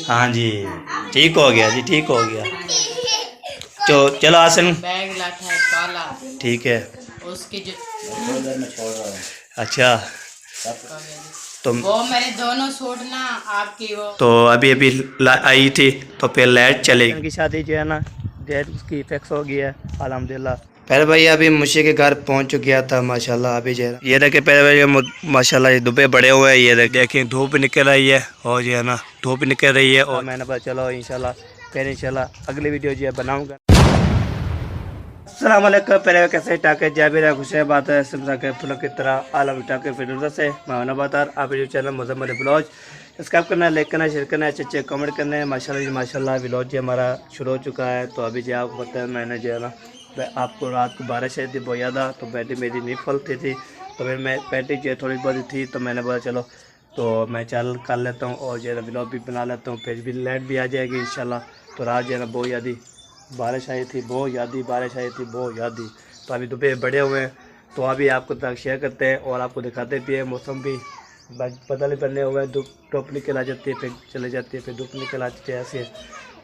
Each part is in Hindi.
हाँ जी, ठीक हो गया जी, ठीक हो गया। तो चलो आसन। बैग लाता है काला, ठीक है। उसकी जो अच्छा तो वो मेरे दोनों सूट ना आपकी वो तो अभी अभी आई थी तो फिर लाइट चलेगी। उनकी शादी जो है ना डेट उसकी फिक्स हो गई है अल्हम्दुलिल्लाह। पहले भाई अभी मुझे के घर पहुंच गया था माशाल्लाह। अभी जो है ये देखे पहले भाई माशाल्लाह ये दुबे बड़े हुए हैं। ये देखें धूप निकल रही है और जो है ना धूप निकल रही है। और मैंने बोला चलो इंशाल्लाह फिर इंशाल्लाह अगली वीडियो जो है बनाऊँगा। अस्सलाम वालेकुम। पहले कैसे टाके जाबिर खुश है बात है सिमसा के फूलों की तरह आलम टाके फिर से मैं बतार आप YouTube channel Muzammil blog subscribe करना है, लाइक करना है, शेयर करना है, अच्छे कमेंट करने हैं। माशाल्लाह व्लॉग जी हमारा शुरू हो चुका है। तो अभी जो आपको पता है मैंने जो है ना आपको रात को बारिश आई थी बहुत ज़्यादा, तो बैटरी मेरी नहीं फलती थी। तो फिर मैं बैटरी जो थोड़ी बहुत थी तो मैंने बोला चलो तो मैं चैनल कर लेता हूँ और जो है व्लॉग भी बना लेता हूँ। फिर भी लाइट भी आ जाएगी इंशाल्लाह। तो रात जो है ना बहुत ज़्यादा बारिश आई थी, बहुत ज़्यादा बारिश आई थी, बहुत ज़्यादा। तो अभी दोपहर बड़े हुए हैं तो अभी आपको तक शेयर करते हैं और आपको दिखाते भी हैं। मौसम भी बदल बनने हुए हैं, धूप निकल आ जाती है फिर चले जाती है, फिर धूप निकल आती है ऐसे।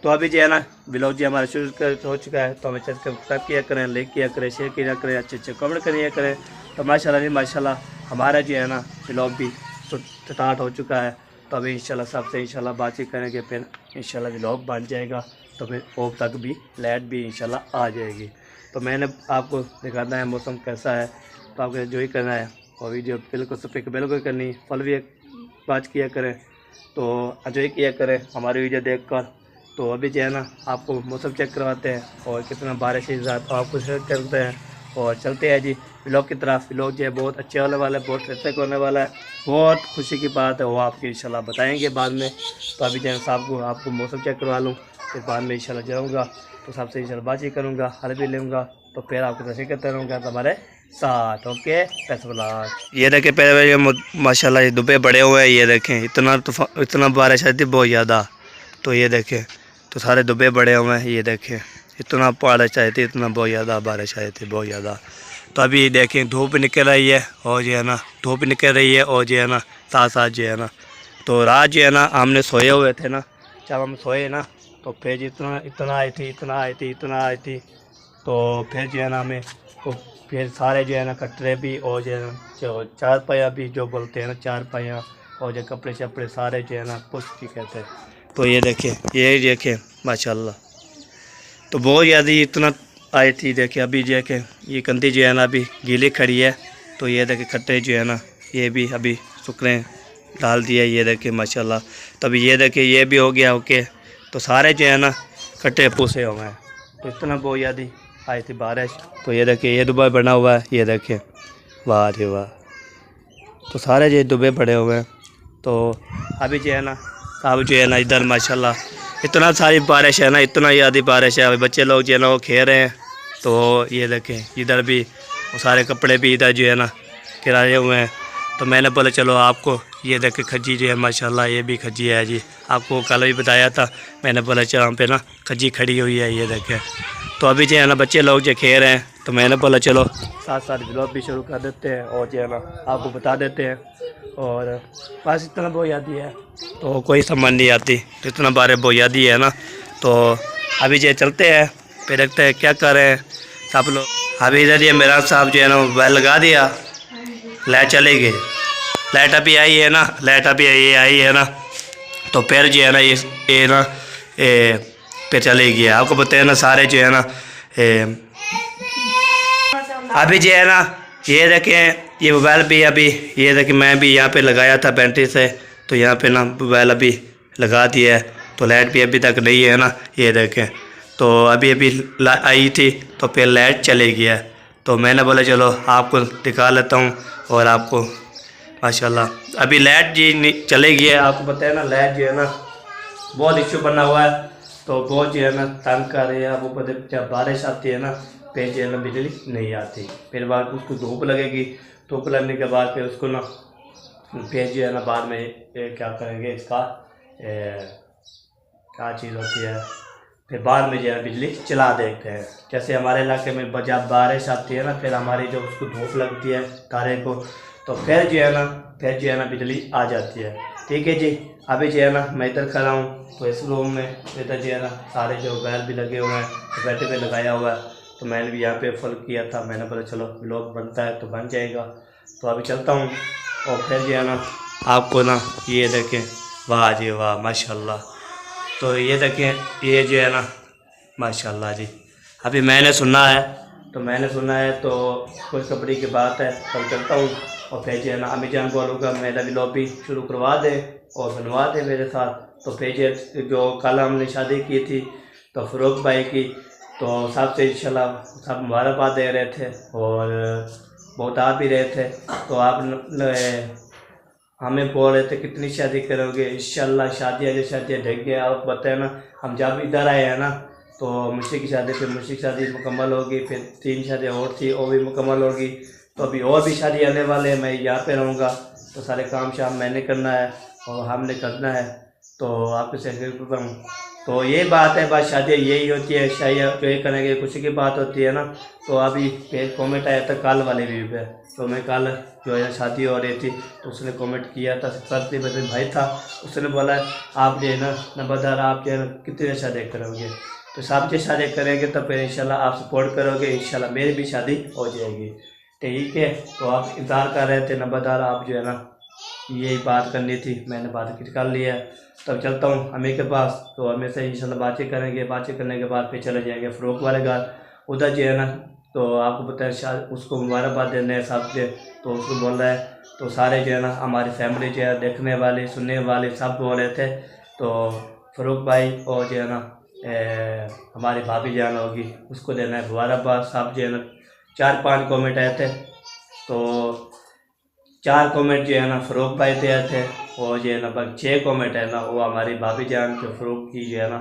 तो अभी जो है ना व्लॉग जी हमारा शुरू हो चुका है। तो हमें सब्सक्राइब किया करें, लाइक किया करें, शेयर किया करें, अच्छे कमेंट करिए करें। तो माशाल्लाह हमारा जो है ना व्लॉग भी स्टार्ट हो चुका है। तो अभी इंशाल्लाह सबसे इंशाल्लाह बातचीत करेंगे, फिर इंशाल्लाह व्लॉग बन जाएगा। तो फिर ओप तक भी लाइट भी इंशाल्लाह आ जाएगी। तो मैंने आपको दिखाना है मौसम कैसा है, तो आपको जो ही करना है और वीडियो बिल्कुल सफेद बिल्कुल करनी, फल भी बात किया करें, तो जो ही किया करें हमारी वीडियो देखकर। तो अभी जो है ना आपको मौसम चेक करवाते हैं और कितना बारिश है तो आपको शेयर करते हैं और चलते हैं जी व्लॉग की तरफ। व्लॉग जो है बहुत अच्छे होने वाला है, बहुत अच्छा होने वाला है, बहुत खुशी की बात है, वो आपकी इंशाल्लाह बताएंगे बाद में। तो अभी जो है साहब को आपको मौसम चेक करवा लूँ, फिर बाद में इंशाल्लाह जाऊँगा तो सबसे इंशाल्लाह बातचीत करूँगा, हल भी लूँगा। तो फिर आपको दर्शन करते रहूँगा तुम्हारे साथ। ओके ये देखें पहले माशाल्लाह ये दुबे बड़े हुए हैं। ये देखें इतना बारिश आई थी बहुत ज़्यादा। तो ये देखें तो सारे दुबे बड़े हुए हैं। ये देखें इतना बारिश आई थी, इतना बहुत ज़्यादा बारिश आई थी, बहुत ज़्यादा। तो अभी देखें धूप निकल रही है और जो है ना धूप निकल रही है और जो है ना साथ साथ जो है ना तो रात जो है ना हमने सोए हुए थे ना, जब हम सोए ना तो फिर इतना आई थी। तो फिर जो है ना हमें तो फिर सारे जो है ना कटरे भी और जो है ना जो चार पाया भी जो बोलते हैं ना चार पाया और जो कपड़े शपड़े सारे जो है ना पुष्टि कहते हैं। तो ये देखें माशाल्लाह तो बहुत ज़्यादा इतना आई थी। देखिए अभी देखें ये कंधी जो है ना अभी गीली खड़ी है। तो ये देखें कट्टे जो है ना ये भी अभी सूखने डाल दिया। ये देखें माशाल्लाह। तो अभी ये देखें ये भी हो गया ओके। तो सारे जो है ना कट्टे पूसे हुए हैं। तो इतना बहुत ज़्यादा आई थी बारिश। तो ये देखें ये दुबई बना हुआ है, ये देखें वाह रे वाह। तो सारे जो दुबे पड़े हुए हैं। तो अभी जो है ना अब जो है ना इधर माशाल्लाह इतना सारी बारिश है ना, इतना ज़्यादा बारिश है। अभी बच्चे लोग जो है ना वो खेल रहे हैं। तो ये देखें इधर भी वो सारे कपड़े भी इधर जो है ना गिराए हुए हैं। तो मैंने बोला चलो आपको ये देखें खज्जी जो है माशाल्लाह ये भी खज्जी है जी। आपको कल भी बताया था, मैंने बोला चलो हम पे ना खज्जी खड़ी हुई है। ये देखें तो अभी जो है ना बच्चे लोग जो खेल रहे हैं। तो मैंने बोला चलो साथ साथ व्लॉग भी शुरू कर देते हैं और जो है ना आपको बता देते हैं। और बस इतना बहुत यादी है तो कोई समझ नहीं आती, इतना बारे बहुत यादी है ना। तो अभी जो चलते हैं फिर देखते हैं क्या कर रहे हैं सब लोग। अभी इधर ये मेरा साहब जो है ना मोबाइल लगा दिया, लाइट चली गई। लाइट अभी आई है ना, लाइट अभी आई है ना। तो फिर जो है ना ये ना फिर चले गया। आपको पता है ना सारे जो है ना अभी जो है ना ये देखें ये मोबाइल भी अभी ये देखें मैं भी यहाँ पे लगाया था बैटरी से। तो यहाँ पे ना मोबाइल अभी लगा दिया है। तो लाइट भी अभी तक नहीं है ना, ये देखें तो अभी आई थी तो फिर लाइट चली गया। तो मैंने बोला चलो आपको दिखा लेता हूँ और आपको माशाल्लाह अभी लाइट जी चले गई है। आपको पता है ना लाइट जो है ना बहुत इशू बना हुआ है। तो बहुत जो है ना तंग कर रही है। आपको पता है जब बारिश आती है ना फिर जो है ना बिजली नहीं आती, फिर बाद उसको धूप लगेगी, धूप लगने के बाद फिर उसको ना फिर जो है ना बाद में क्या करेंगे इसका क्या चीज़ होती है, फिर बाद में जो है बिजली चला देते हैं। जैसे हमारे इलाके में जब बारिश आती है ना फिर हमारी जो उसको धूप लगती है तारे को, तो फिर जो है ना बिजली आ जाती है। ठीक है जी। अभी जो है ना मैं इधर खड़ा हूँ तो इस रूम में इधर जो है ना सारे जो बैल भी लगे हुए हैं तो बैठे पे लगाया हुआ है। तो मैंने भी यहाँ पे फॉलो किया था, मैंने बोला चलो व्लॉग बनता है तो बन जाएगा। तो अभी चलता हूँ और फिर जो है ना आपको ना ये देखें, वाह जी वाह माशाल्लाह। तो ये देखें ये जो है ना माशाल्लाह जी, अभी मैंने सुना है तो कुछ कपड़े की बात है। तब चलता हूँ और फिर जो है ना अम्मी जान बोलूँगा मेरा भी लॉबी शुरू करवा दे और बनवा दे मेरे साथ। तो फिर जो कल हमने शादी की थी तो फ़रूक भाई की, तो सबसे इंशाल्लाह सब मुबारकबाद दे रहे थे और बहुत आ भी रहे थे। तो आप हमें बोल रहे थे कितनी शादी करोगे, इंशाल्लाह शादियाँ ढक गया। आप बताए ना, हम जब इधर आए हैं ना तो मुझसे की शादी, फिर मुझसे की शादी मुकम्मल होगी, फिर 3 शादियाँ और थी वो भी मुकम्मल होगी। तो अभी और भी शादी आने वाले हैं, मैं यहाँ पे रहूँगा तो सारे काम शाम मैंने करना है और हमने करना है। तो आपके सहयोग करता हूँ। तो ये बात है, बात शादी यही होती है, शायद जो ये करेंगे खुशी की बात होती है ना। तो अभी फिर कॉमेंट आया था कल वाले व्यू पे, तो मैं कल जो है शादी हो रही थी तो उसने कमेंट किया था, सरती बदन भाई था, उसने बोला आप जो है ना नंबरदार आप जो है कितने शादी करोगे। तो सब जो शादी करेंगे तो फिर इंशाल्लाह आप सपोर्ट करोगे, इंशाल्लाह मेरी भी शादी हो जाएगी। ठीक है, तो आप इंतज़ार कर रहे थे नंबरदार, आप जो है ना यही बात करनी थी, मैंने बात कर ली है। तब चलता हूँ अम्मी के पास, तो अम्मी से इंशाल्लाह बातें करेंगे, बातें करने के बाद फिर चले जाएंगे फ़रूक वाले घर। उधर जो है ना तो आपको पता है शायद उसको मुबारकबाद देने हैं साहब से, तो उसको बोल रहा है। तो सारे जो है ना हमारी फैमिली जो है देखने वाले सुनने वाले सब बोल रहे थे। तो फ़रूक भाई और जो है ना हमारी भाभी जान होगी उसको देना है मुबारकबाद। सब जो है ना 4-5 कमेंट आए थे, तो 4 कमेंट जो है ना फ़रूक भाई पे आए थे और जो है ना बाकी 6 कमेंट है ना वो हमारी भाभी जान जो फ़रूक की जो है ना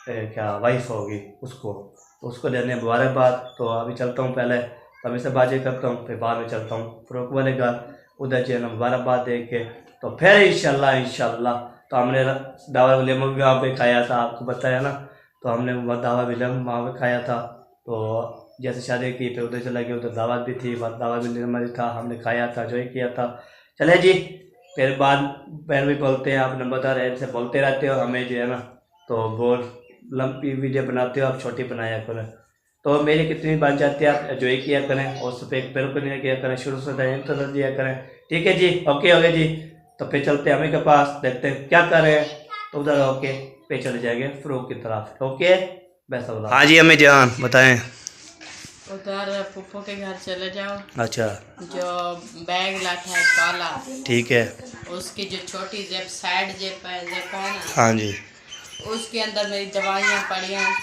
क्या वाइफ होगी उसको देने मुबारकबाद। तो अभी चलता हूँ, पहले तभी से बातें करता हूँ, फिर बाद में चलता हूँ फ़रूक वाले घर, उधर जो है ना मुबारकबाद दे के तो फिर इंशाल्लाह। तो हमने दावा विलियम भी वहाँ पे खाया था, आपको बताया ना। तो हमने दावा विलियम वहाँ पे खाया था। तो जैसे शादी की फिर उधर चला गया, उधर दावत भी थी, दावा विलियम भी था, हमने खाया था, जो किया था। चले जी, फिर बाद भी बोलते हैं आप नंबरदार ऐसे बोलते रहते हो हमें जो है ना, तो बहुत लंबी वीडियो बनाते हो आप, छोटी बनाया करें। तो मेरी कितनी बन जाती है आप जो किया करें और उस पर एक पैर को नहीं किया करें, शुरू से तो दिया करें। ठीक है जी, ओके हो गया जी। तो फिर चलते हैं हमें के पास, देखते हैं क्या करें। तो उधर ओके पे चले जाएंगे फ़रूक की तरफ। ओके बस। हाँ जी हमें जान बताएं। उधर पुप्पो के घर चले जाओ। अच्छा, जो बैग लाता है काला, ठीक है। उसकी जो छोटी जेब साइड जेब है ना, हाँ जी उसके अंदर मेरी दवाइयाँ पड़ी हैं।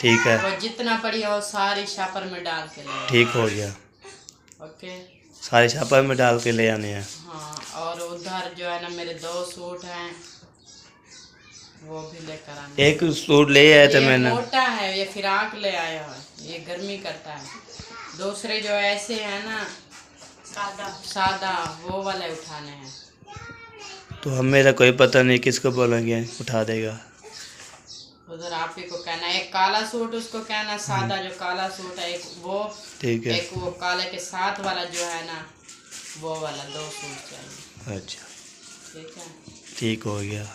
ठीक है, वो जितना पड़ी है वो सारी शापर में डाल के ले। ठीक हो गया, ओके। सारे छापर में डाल के ले आने हैं। हाँ, और उधर जो है ना मेरे 2 सूट हैं वो भी लेकर आने। एक सूट ले आया था ये मैंने। मोटा है, ये फिराक ले आया है, ये गर्मी करता है। दूसरे जो ऐसे हैं ना सादा वो वाले उठाने हैं। तो हम मेरा कोई पता नहीं किसको बोलेंगे उठा देगा। उधर आप ही को कहना, एक काला सूट उसको कहना सादा जो काला सूट है, एक वो, ठीक है, एक वो काले के साथ वाला जो है ना वो वाला, 2 सूट चाहिए। अच्छा ठीक है, ठीक हो गया।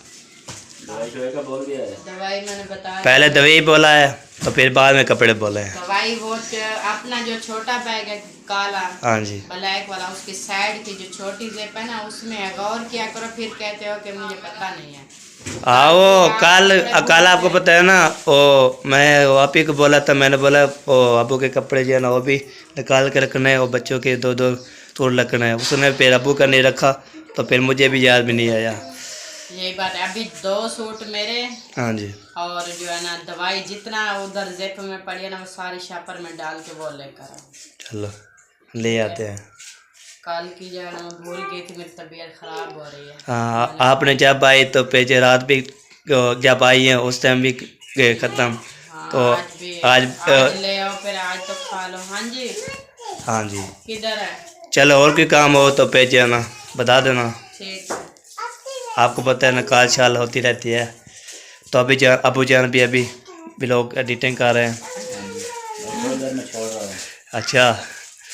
दवाई का बोल दिया है। दवाई मैंने बताया, पहले दवाई बोला है तो फिर बाद में कपड़े बोले हैं। दवाई वो अपना जो छोटा बैग है काला हाँ जी, ब्लैक वाला, उसकी साइड की जो छोटी जेब है ना उसमें गौर किया करो, फिर कहते हो कि मुझे पता नहीं है। आओ कल आपको पता है ना, ओ मैं वो आप ही को बोला था, मैंने बोला ओ अबू के कपड़े जो है ना वो भी निकाल के रखना है और बच्चों के 2-2 सूट रखना है। उसने फिर अबू का नहीं रखा तो फिर मुझे भी याद भी नहीं आया। यही बात है, अभी 2 सूट मेरे, हाँ जी, और जो है ना दवाई जितना उधर जेब में पड़ी है ना वो सारी शापर में डाल के वो लेकर आओ। चलो ले आते हैं। कल की जो है ना मैं भूल गई थी, मेरी तबीयत खराब हो रही है। हाँ आपने जब आई तो पेजे रात भी जब आई है उस टाइम भी गए ख़त्म। हाँ, तो आज भी आज ले आओ, फिर आज तो खा लो। हाँ जी, हाँ जी, किधर है? चलो और कोई काम हो तो पेज आना बता देना। ठीक है, आपको पता है ना काल शाल होती रहती है। तो अभी अबू जान भी अभी ब्लॉग एडिटिंग कर रहे हैं। थोड़ी देर में छोड़ रहा हूँ, अच्छा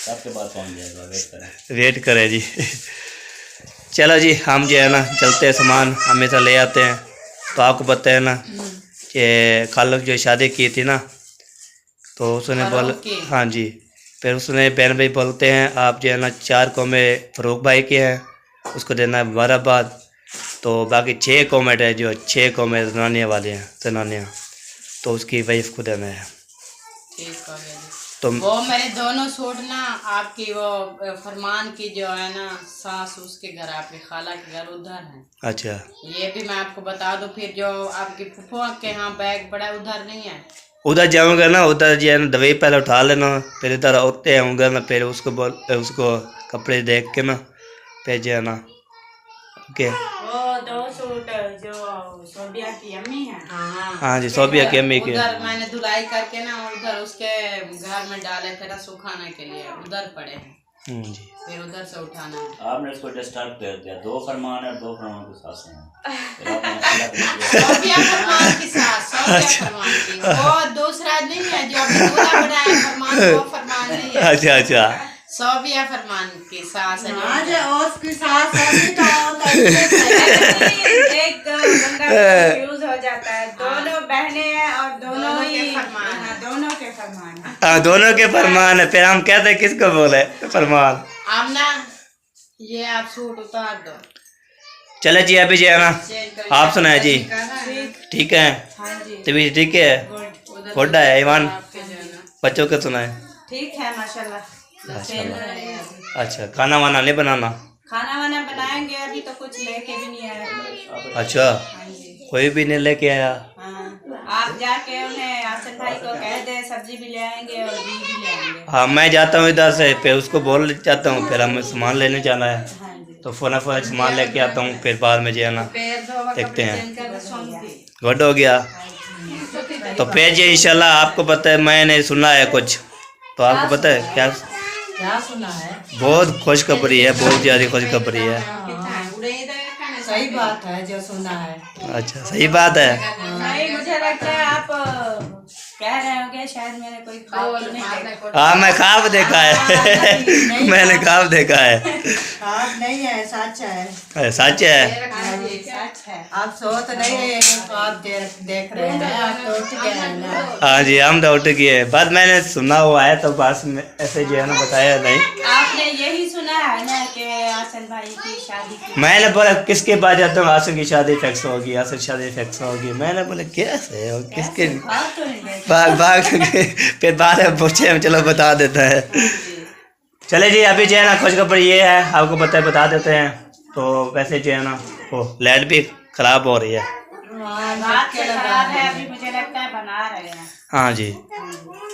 आपके बाद पहुँच जाएगा, वेट करें। वेट करें जी। चलो जी, हम जो है ना चलते हैं, सामान हमेशा ले आते हैं। तो आपको पता है ना कि कल जो शादी की थी ना, तो उसने बोल, हाँ जी, फिर उसने बहन भाई बोलते हैं आप जो है ना 4 कौमे फ़रूक भाई के हैं, उसको देना है मुबारकबाद। तो बाकी 6 कौमेट है, जो 6 कौमे जनानिया वाले हैं, जनानियाँ, तो उसकी वाइफ को देना है। ठीक हो गया जी। तो वो मेरे दोनों सूट ना आपकी वो फरमान की जो है ना सास, उसके घर, आपकी खाला के घर उधर है। अच्छा, ये भी मैं आपको बता दूं। फिर जो आपकी फुफुआ के यहाँ बैग पड़ा है उधर नहीं है। उधर जाऊँगा ना, उधर जो है ना दवाई पहले उठा लेना, फिर इधर होते आऊँगा ना, फिर उसको कपड़े देख के ना फिर जो है ना, ओके। वो 2 सूट जो सोबिया की अम्मी है, हाँ जी, सोबिया की अम्मी के। उधर मैंने धुलाई करके ना उधर उसके घर में डाले थे ना सुखाने के लिए, उधर पड़े हैं। जी, फिर उधर से उठाना है। आपने इसको डिस्टर्ब कर दिया। 2 फरमान है, 2 फरमान की सासें हैं। फिर सोबिया फरमान की सास, सोबिया फरमान की, वो दूसरा नहीं है जो अभी दूल्हा बनाया फरमान, वो फरमान नहीं है। अच्छा अच्छा, सोबिया फरमान की सास है आज जो। उसकी सास अभी तो एक बंदा कंफ्यूज हो जाता है। दोनों बहनें हैं और दोनों के ही फरमान है। हाँ, दोनों के फरमान है। हाँ, दोनों के फरमान है। फिर हम कहते हैं किसको बोले फरमान। आमना, ये आप सूट उतार दो। चले जी, अभी जो है ना चेंज करके आप सुनाए जी, ठीक है, हाँ जी, तभी ठीक है, उधर गोड्डा है ईमान, आपके जो है ना। बच्चों के सुनाए। ठीक है माशाल्लाह। सेल हो रहे हैं अभी। अच्छा, खाना वाना नहीं बनाना? खाना वाना बनाएंगे, अभी तो कुछ लेके भी नहीं आए। अच्छा, हाँ जी, कोई भी नहीं लेके आया? हाँ, आप जाके उन्हें आसिफ भाई को कह दे सब्जी भी ले आएंगे और घी भी ले आएंगे। हाँ, मैं जाता हूँ इधर से, फिर उसको बोल जाता हूँ, फिर हमें सामान लेने जाना है, हाँ जी, तो फ़ौरन सामान लेके आता हूँ, फिर बाद में जो है ना पैर धोवा, देखते कपड़े हैं। चेंज कर सोंगी। गुड हो गया। तो फिर जी इंशाल्लाह आपको पता है, मैंने सुना है कुछ, तो आपको पता है क्या? क्या सुना है? बहुत खुशखबरी है, बहुत ज़्यादा खुशखबरी है। सही बात है जो सुना है। अच्छा, सही बात है। नहीं, मुझे लगता है आप कह रहे होंगे शायद मैंने कोई ख्वाब तो नहीं देखा। हाँ, मैं ख्वाब देखा है। नहीं, मैंने ख्वाब देखा है। ख्वाब नहीं है, सच है। सच है। हाँ जी, सच है। आप सो तो नहीं रहे, ख्वाब देख रहे हैं, आप तो उठ गए हैं ना। हाँ जी, हम तो उठ गए, बस मैंने सुना हुआ है, तो बस ऐसे जो है ना बताया नहीं। आपने यही सुना है ना कि आसन भाई की शादी की? मैंने बोला किसके पास जाता हूँ, आसन की शादी फिक्स होगी, आसन शादी फिक्स होगी। मैंने बोला कैसे हो, किसके? ख्वाब तो नहीं देखा। भाग फिर बाद में पूछे, हम चलो बता देता है। चले जी, अभी जो है ना खुशखबरी ये है, आपको पता है, बता देते हैं। तो वैसे जो है ना वो लाइट भी ख़राब हो रही है। रात के खराब है, अभी मुझे लगता है बना रहे हैं। हाँ जी,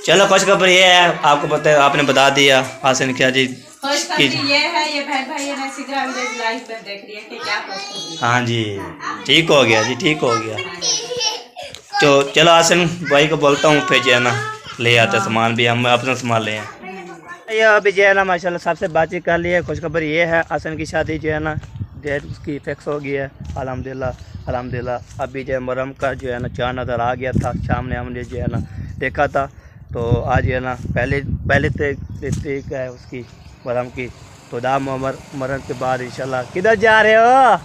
चलो खुशखबरी ये है, आपको पता है, आपने बता दिया आसन क्या जी। खुशखबरी ये है, ये बहन भाई ने सिगरा विलेज लाइव में देख लिया कि क्या खुशखबरी। हाँ जी, ठीक हो गया जी, ठीक हो गया। तो चलो आसन भाई को बोलता हूँ, फिर जो है ना ले आते सामान भी, हम अपना सामान ले आए। ये अभी जो है ना माशाल्लाह सबसे बातचीत कर ली है। खुशखबरी ये है, आसन की शादी जो है ना डेट उसकी फिक्स हो गई है, अल्हम्दुलिल्लाह अल्हम्दुलिल्लाह। अभी जो है मुहर्रम का जो है ना चाँद नज़र आ गया था, शाम ने हमने जो है ना देखा था। तो आज जो है ना पहले तरीक है उसकी मुहर्रम की, तो दाम मुहर्रम के बाद इंशाल्लाह। किधर जा रहे हो?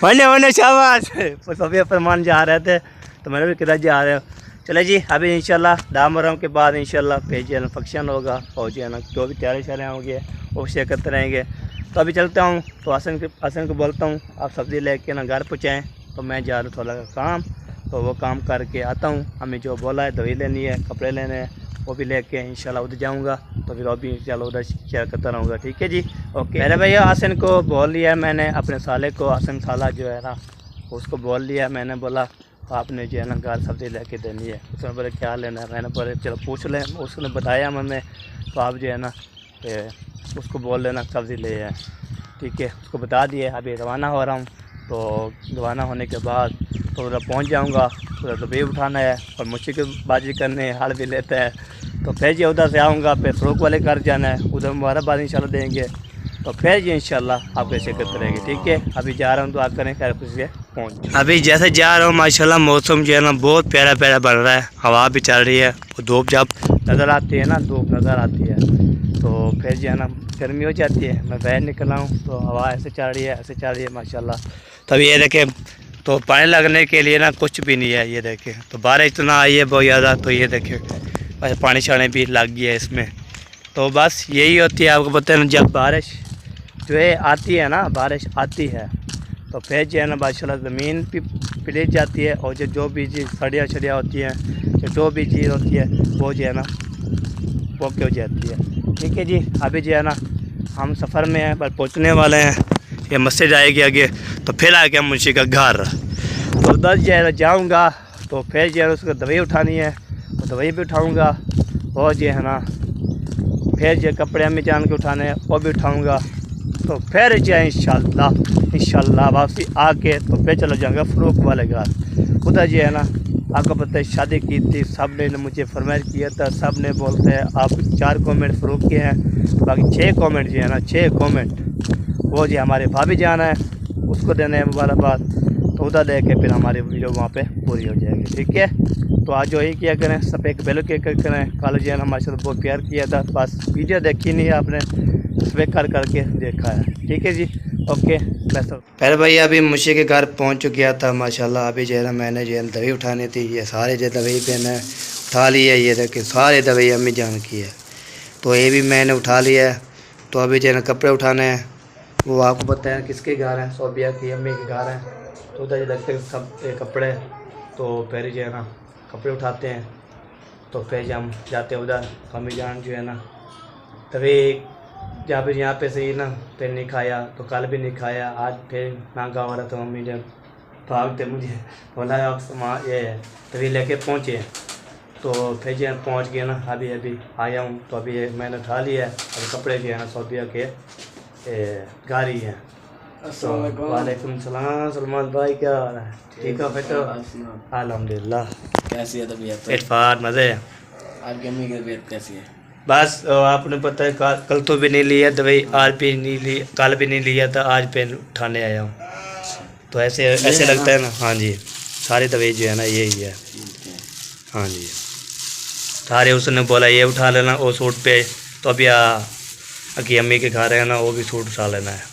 वने शाबाश, सोफिया फरमान जा रहे थे, तो मैंने भी किधर जा रहे हो। चले जी, अभी इंशाल्लाह दाम मुहर्रम के बाद इंशाल्लाह फिर जो है ना फंक्शन होगा, और जो है ना जो भी तैयारी शारें होंगे वो शेयर करते रहेंगे। तो अभी चलता हूँ, तो आसन को बोलता हूँ आप सब्ज़ी लेके ना घर पहुँचाएँ, तो मैं जा रहा हूँ थोड़ा काम, तो वो काम करके आता हूँ। हमें जो बोला है दवाई लेनी है, कपड़े लेने हैं, वो भी लेके इंशाल्लाह उधर जाऊँगा, तो फिर अभी इंशाल्लाह उधर शेयर करता रहूँगा। ठीक है जी, ओके। मेरे भैया आसन को बोल लिया मैंने, अपने साले को, आसन साला जो है ना उसको बोल लिया मैंने, बोला आपने जो है ना घर सब्ज़ी लेके देनी है। उसने बोले क्या लेना है, मैंने बोले चलो पूछ लें। उसने बताया मैंने, तो आप जो है ना उसको बोल लेना सब्ज़ी ले आए। ठीक है, उसको बता दिए। अभी रवाना हो रहा हूँ, तो रवाना होने के बाद तो उधर पहुँच जाऊँगा, उधर दबे उठाना है और मुझे की बाजी करने हाल भी लेता है। तो फिर जी उधर से आऊँगा, फिर फ़रोख वाले घर जाना है, उधर मुबारकबाद इंशाल्लाह देंगे, तो फिर जी इंशाल्लाह आप ऐसे करते रहेंगे। ठीक है, अभी जा रहा हूँ, तो आप करें खैर खुशी से पहुँच। अभी जैसे जा रहा हूँ माशाल्लाह मौसम जो है ना बहुत प्यारा बन रहा है, हवा भी चल रही है, और धूप जब नज़र आती है ना, धूप नज़र आती है तो फिर जो है ना गर्मी हो जाती है, मैं बाहर निकला हूँ तो हवा ऐसे चल रही है, ऐसे चल रही है माशाल्लाह। तब ये देखें तो पानी लगने के लिए ना कुछ भी नहीं है, ये देखें तो बारिश इतना आई है बहुत ज़्यादा। तो ये देखें बस पानी शानी भी लग गया है इसमें। तो बस यही होती है, आपको पता है ना, जब बारिश जो है आती है ना, बारिश आती है तो फिर जो है ना माशाल्लाह ज़मीन भी पिलट जाती है, और जो भी चीज़ सड़िया होती हैं, जो भी चीज़ होती है वो जो है ना वो क्यों जाती है। ठीक है जी, अभी जो है ना हम सफ़र में हैं, बस पहुँचने वाले हैं। ये मस्जिद आएगी आगे, तो फिर आ गया मुंशी का घर। तो उधर जो है जाऊँगा तो फिर जो है उसको दवाई उठानी है, तो दवाई भी उठाऊँगा, और जो है ना फिर जो कपड़े अम्मी जान के उठाने हैं वो भी उठाऊँगा। तो फिर जो है इंशाल्लाह वापसी आके तो फिर चला जाऊँगा फ़रूक वाले घर। उधर जो है ना आपको पता है शादी की थी, सब ने मुझे फरमाइश किया था, सब ने बोलते हैं आप 4 कमेंट फ़रूक के हैं, बाकी 6 कमेंट जो है ना 6 कमेंट वो जो हमारे भाभी जाना है उसको देने हैं मुबारकबाद। तो उधर दे के फिर हमारी वीडियो वहाँ पे पूरी हो जाएगी। ठीक है, तो आज जो ही किया करें, सब एक बेलो के करें। कल जो है ना हमारे साथ बहुत प्यार किया था, बस वीडियो देखी नहीं है आपने, सब करके देखा है। ठीक है जी, ओके बेस्ट। पहले भाई अभी मुझे के घर पहुंच गया था माशाल्लाह। अभी जो है ना मैंने जो है दवाई उठानी थी, ये सारे जो दवाई पे ने उठा ली है, ये देखिए सारे दवाई अम्मी जान की है, तो ये भी मैंने उठा लिया है। तो अभी जो है ना कपड़े उठाने हैं, वो आपको पता है किसके घर हैं, सोबिया की अम्मी के घर हैं। तो उधर लगते हैं सब कपड़े, तो फिर जो है ना कपड़े उठाते हैं, तो फिर हम जाते हैं उधर। अम्मी जान जो है ना तभी जहाँ पे यहाँ पे सही ना फिर नहीं खाया, तो कल भी नहीं खाया, आज फिर नागा हो रहा था। मम्मी जब भागते मुझे बोला आप सामान ये तभी लेके पहुँचे, तो फिर जो पहुँच गए ना, अभी आया हूँ। तो अभी मैंने उठा लिया है, अभी कपड़े जो है ना सोबिया के गाड़ी है। वालेकुम सलाम सलमान भाई, क्या हाल है? ठीक है फिर? अल्हम्दुलिल्लाह। कैसी है तबीयत? पेट फाट मज़े है। आपकी अम्मी की तबीयत कैसी है? बस आपने पता है कल तो भी नहीं लिया दवाई, आज भी नहीं ली, कल भी नहीं लिया था, आज पे उठाने आया हूँ। तो ऐसे लगता है ना। हाँ जी, सारी दवाई जो है ना यही है। हाँ जी, सारे उसने बोला ये उठा लेना वो सूट पे, तो अभी अकी अम्मी के घर है ना, वो भी सूट उठा लेना है।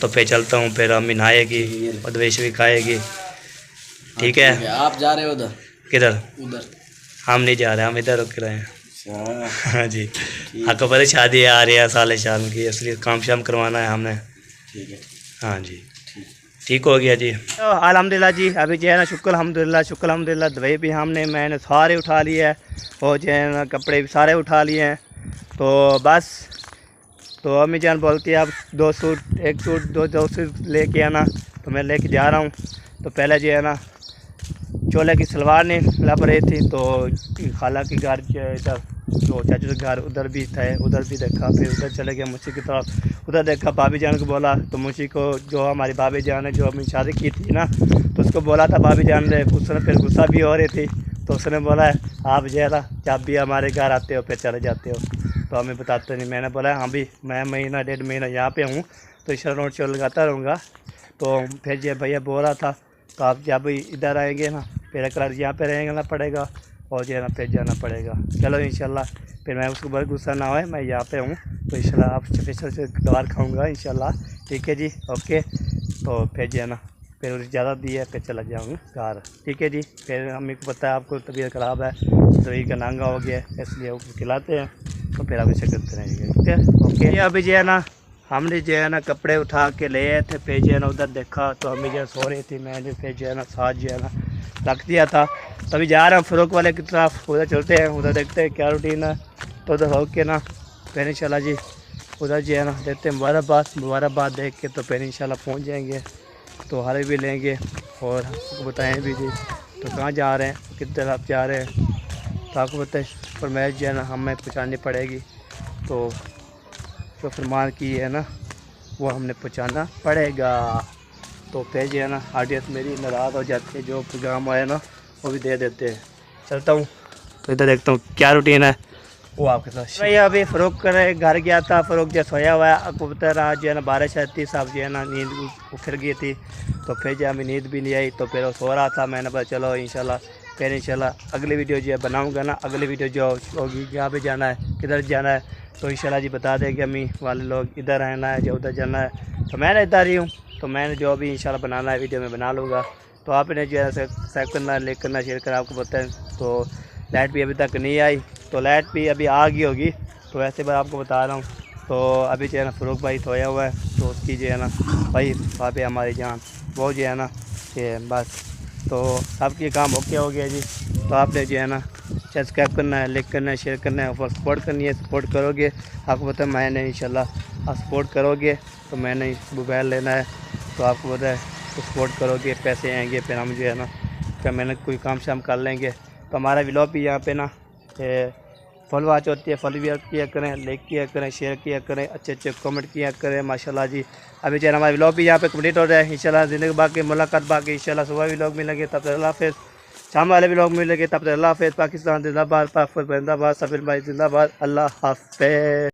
तो फिर चलता हूँ, फिर अम्मी नहाएगी और दवाई भी खाएगी। ठीक है, आप जा रहे हो उधर? किधर? उधर हम नहीं जा रहे, हम इधर रुक रहे हैं। अच्छा हाँ जी, आपको पता है शादी आ रही है साले शाम की, इसलिए काम शाम करवाना है हमने। ठीक है। हाँ जी, ठीक हो गया जी। तो अल्हम्दुलिल्लाह जी, अभी जो है ना शुक्र अल्हम्दुलिल्लाह दवाई भी मैंने सारे उठा लिए है, और जो है ना कपड़े भी सारे उठा लिए हैं। तो बस तो अम्मी जान बोलती है आप 2 सूट 1 सूट 2 सूट लेके आना, तो मैं लेके जा रहा हूँ। तो पहले जो है ना चोले की सलवार नहीं लप रही थी, तो खाला की घर इधर, तो चाचू के घर उधर भी थे, उधर भी देखा, फिर उधर चले गए मुंशी की तरफ। उधर देखा, भाभी जान को बोला, तो मुंशी को जो हमारी भाभी जान है जो अपनी शादी की थी ना, तो उसको बोला था भाभी जान ने, उसने फिर गुस्सा भी हो रही थी, तो उसने बोला है आप जो है ना जब भी हमारे घर आते हो फिर चले जाते हो, तो हमें बताते नहीं। मैंने बोला हाँ भी मैं महीना 1.5 महीना यहाँ पे हूँ, तो इस रोड शो लगाता रहूँगा। तो फिर जो भैया बोल रहा था, तो आप जब इधर आएंगे ना फिर एक रात यहाँ पे रहना पड़ेगा, और जो है ना फिर जाना पड़ेगा। चलो इंशाल्लाह, फिर मैं उसको बहुत गुस्सा ना होए, मैं यहाँ पे हूँ, तो इंशाल्लाह आप स्पेशल से गवार खाऊँगा इंशाल्लाह। ठीक है जी, ओके। तो फिर जो है ना फिर ज़्यादा दी है, फिर चला जाऊँगा घर। ठीक है जी, फिर अम्मी को पता है आपको तबीयत ख़राब है, दवाई का नांगा हो गया, इसलिए वो खिलाते हैं, तो फिर आप इसे करते रहेंगे। ठीक है, ओके। अभी जो है ना हमने जो है ना कपड़े उठा के ले आए थे, फिर जो है ना उधर देखा तो अम्मी जो सो रही थी, मैंने फिर जो है ना साथ जो है ना रख दिया था। तभी जा रहा हूँ फ़रूक वाले की तरफ, उधर चलते हैं, उधर देखते हैं क्या रूटीन है। तो उधर हो के ना फिर इंशाल्लाह जी उधर जो है ना देते हैं मुबारकबाद देख के, तो फिर इंशाल्लाह पहुँच जाएंगे, तो हारे भी लेंगे और बताएँ भी जी तो कहाँ जा रहे हैं, किस तरफ जा रहे हैं, तो आपको बताए फरमाइश जो है ना हमें पहुँचानी पड़ेगी। तो जो फरमान की है ना वो हमने पहुँचाना पड़ेगा। तो फिर जो है ना ऑडियंस मेरी नाराज़ हो जाती है, जो प्रोग्राम आया ना वो भी दे देते हैं। चलता हूँ, तो इधर देखता हूँ क्या रूटीन है वो आपके साथ। भैया अभी फ़रूक करे घर गया था, फ़रूक जो सोया हुआ है, आपको बता रहा जो है ना बारिश आई थी, सब जो है ना नींद उखड़ गई थी, तो फिर जो हमें नींद भी नहीं आई, तो फिर वो सो रहा था। मैंने बोला चलो इंशाल्लाह फिर इंशाल्लाह अगली वीडियो जो है बनाऊँगा ना। अगली वीडियो जो होगी जहाँ पे जाना है, किधर जाना है, तो इंशाल्लाह जी बता देंगे अम्मी वाले लोग इधर रहना है या उधर जाना है। तो मैं इधर ही हूँ, तो मैंने जो भी इंशाल्लाह बनाना है वीडियो में बना लूँगा। तो आपने जो है सब्सक्राइब करना, लाइक करना, शेयर करना, आपको पता है। तो लाइट भी अभी तक नहीं आई, तो लाइट भी अभी आ गई होगी, तो ऐसे बार आपको बता रहा हूँ। तो अभी जो है ना फ़रूक भाई सोया हुआ है, तो उसकी जो है ना भाई वहाँ पे हमारी जान वो जो है ना कि बस तो सबके काम ओके हो गया जी। तो आपने जो है ना सब्सक्राइब करना है, लाइक करना है, शेयर करना है और सपोर्ट करनी है। सपोर्ट करोगे, आपको पता है मैंने इंशाल्लाह आप सपोर्ट करोगे तो मैंने मोबाइल लेना है, तो आपको पता है तो सपोर्ट करोगे, पैसे आएंगे, फिर हम जो है ना फिर मेहनत कोई काम शाम कर लेंगे। तो हमारा व्लॉग भी यहाँ पे ना फॉलो वॉच होती है, फॉलो भी किया करें, लाइक किया करें, शेयर किया करें, अच्छे अच्छे कमेंट किया करें माशाल्लाह जी। अभी जो है हमारा व्लॉग भी यहाँ पे कंप्लीट हो रहा है इंशाल्लाह। ज़िंदगी बाकी मुलाकात बाकी इंशाल्लाह। सुबह व्लॉग मिलेंगे, तब तक अल्लाह हाफ़िज़। शाम वाले व्लॉग मिलेंगे, तब तक अल्लाह हाफ़िज़। पाकिस्तान जिंदाबाद, जिंदाबाद, सफीर भाई जिंदाबाद, अल्लाह हाफ़िज़।